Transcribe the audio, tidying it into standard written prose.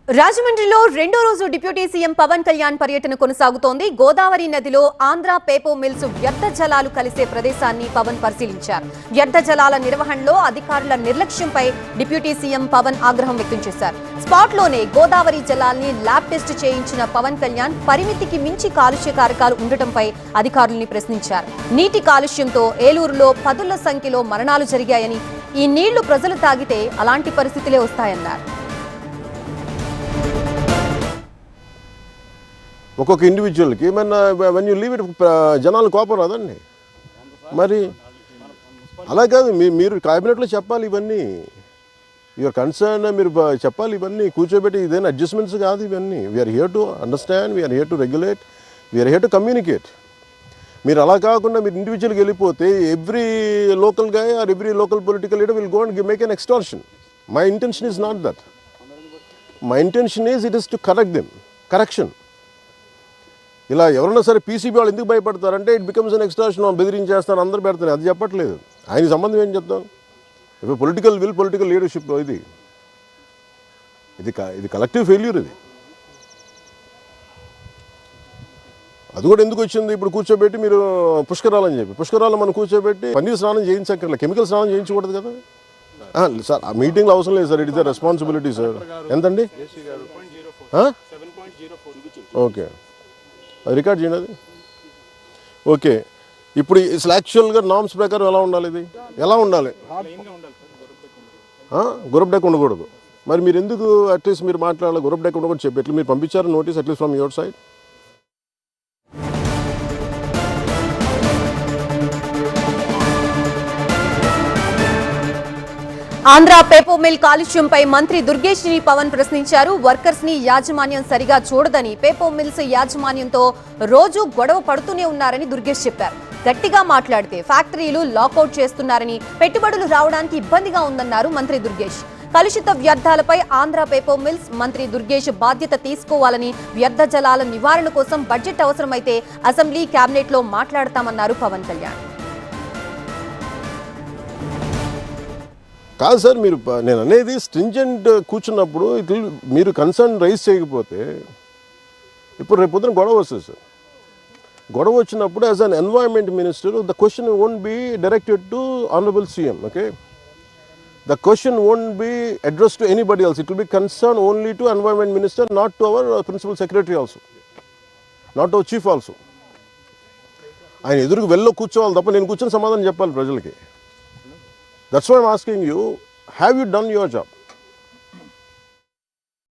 రాజమండ్రిలో రెండో రోజు డిప్యూటీ సీఎం పవన్ కళ్యాణ్ పర్యటన కొనసాగుతోంది. గోదావరి నదిలో ఆంధ్ర పేపో మిల్స్ వ్యర్థ జలాలు కలిసే ప్రదేశాన్ని పవన్ పరిశీలించారు. వ్యర్థ జలాల నిర్వహణలో అధికారుల నిర్లక్ష్యంపై డిప్యూటీ సీఎం పవన్ ఆగ్రహం వ్యక్తం చేశారు. స్పాట్లోనే గోదావరి జలాల్ని ల్యాబ్ టెస్ట్ చేయించిన పవన్ కళ్యాణ్ పరిమితికి మించి కాలుష్య కారకాలు ఉండటంపై అధికారుల్ని ప్రశ్నించారు. నీటి కాలుష్యంతో ఏలూరులో పదుల సంఖ్యలో మరణాలు జరిగాయని, ఈ నీళ్లు ప్రజలు తాగితే అలాంటి పరిస్థితులే వస్తాయన్నారు. ఒక్కొక్క ఇండివిజువల్కి ఏమన్నా వెన్ యూ లీవ్ ఇట్ జనాలు కోపం రాదండి. మరి అలా కాదు, మీరు క్యాబినెట్లో చెప్పాలి ఇవన్నీ. యువర్ కన్సర్న్ మీరు చెప్పాలి ఇవన్నీ, కూర్చోబెట్టి ఇదేనా అడ్జస్ట్మెంట్స్ కాదు ఇవన్నీ. We are here to understand, we are here to regulate, we are here to communicate. మీరు అలా కాకుండా మీరు ఇండివిజువల్గా వెళ్ళిపోతే every local guy or every local political leader will go and make an extortion. My intention is not that. My intention is it is to correct them, correction. ఇలా ఎవరన్నా సరే PCB వాళ్ళు ఎందుకు భయపడతారంటే ఇట్ బికమ్స్ అన్ ఎక్స్ట్రాషన్, బెదిరించేస్తాను అందరూ పెడతాను, అది చెప్పట్లేదు. ఆయన సంబంధం ఏం చెప్తాం? ఇప్పుడు పొలిటికల్ విల్, పొలిటికల్ లీడర్షిప్ ఇది కలెక్టివ్ ఫెయిల్యూర్. అది కూడా ఎందుకు వచ్చింది? ఇప్పుడు కూర్చోబెట్టి మీరు పుష్కరాలని చెప్పి, పుష్కరాలు మనం కూర్చోబెట్టి పన్నీర్ స్నానం చేయించక్కర్లేదు, కెమికల్ స్నానం చేయించకూడదు కదా సార్. ఆ మీటింగ్లో అవసరం లేదు sir, it is the responsibility sir. ఎంతండి? ఓకే, అది రికార్డ్ చేయండి అది. ఓకే, ఇప్పుడు అసలు యాక్చువల్గా నామ్స్ ప్రకారం ఎలా ఉండాలి? ఇది ఎలా ఉండాలి? గురబ్ డెక్ ఉండకూడదు. మరి మీరు ఎందుకు అట్లీస్ట్ మీరు మాట్లాడాలి? గురబ్ డెక్ ఉండకూడదు చెప్పి ఎట్లా మీరు పంపించారు notice at least from your side? Andhra paper mill కాలుష్యంపై మంత్రి దుర్గేష్ ని పవన్ ప్రశ్నించారు. వర్కర్స్ ని యాజమాన్యం సరిగా చూడదని, పేపో మిల్స్ యాజమాన్యంతో రోజు గొడవ పడుతూనే ఉన్నారని దుర్గేష్ చెప్పారు. గట్టిగా మాట్లాడితే ఫ్యాక్టరీలు లాకౌట్ చేస్తున్నారని, పెట్టుబడులు రావడానికి ఇబ్బందిగా ఉందన్నారు మంత్రి దుర్గేష్. కలుషిత వ్యర్థాలపై ఆంధ్ర పేపో మిల్స్ మంత్రి దుర్గేష్ బాధ్యత తీసుకోవాలని, వ్యర్థ జలాల నివారణ కోసం బడ్జెట్ అవసరమైతే అసెంబ్లీ కేబినెట్ లో మాట్లాడతామన్నారు పవన్ కళ్యాణ్. కాదు సార్, మీరు నేను అనేది స్ట్రింజెంట్ కూర్చున్నప్పుడు మీరు కన్సర్న్ రైజ్ చేయకపోతే ఇప్పుడు రేపు పొద్దున గొడవ వస్తుంది సార్. గొడవ వచ్చినప్పుడు as an environment minister the question won't be directed to honourable CM. Okay, the question won't be address to anybody else. It will be concern only to environment minister, not to our principal secretary also, not to our chief also. ఆయన ఎదురుకు వెళ్ళో కూర్చోవాలి తప్ప నేను కూర్చొని సమాధానం చెప్పాలి ప్రజలకి. That's why I'm asking you, have you done your job?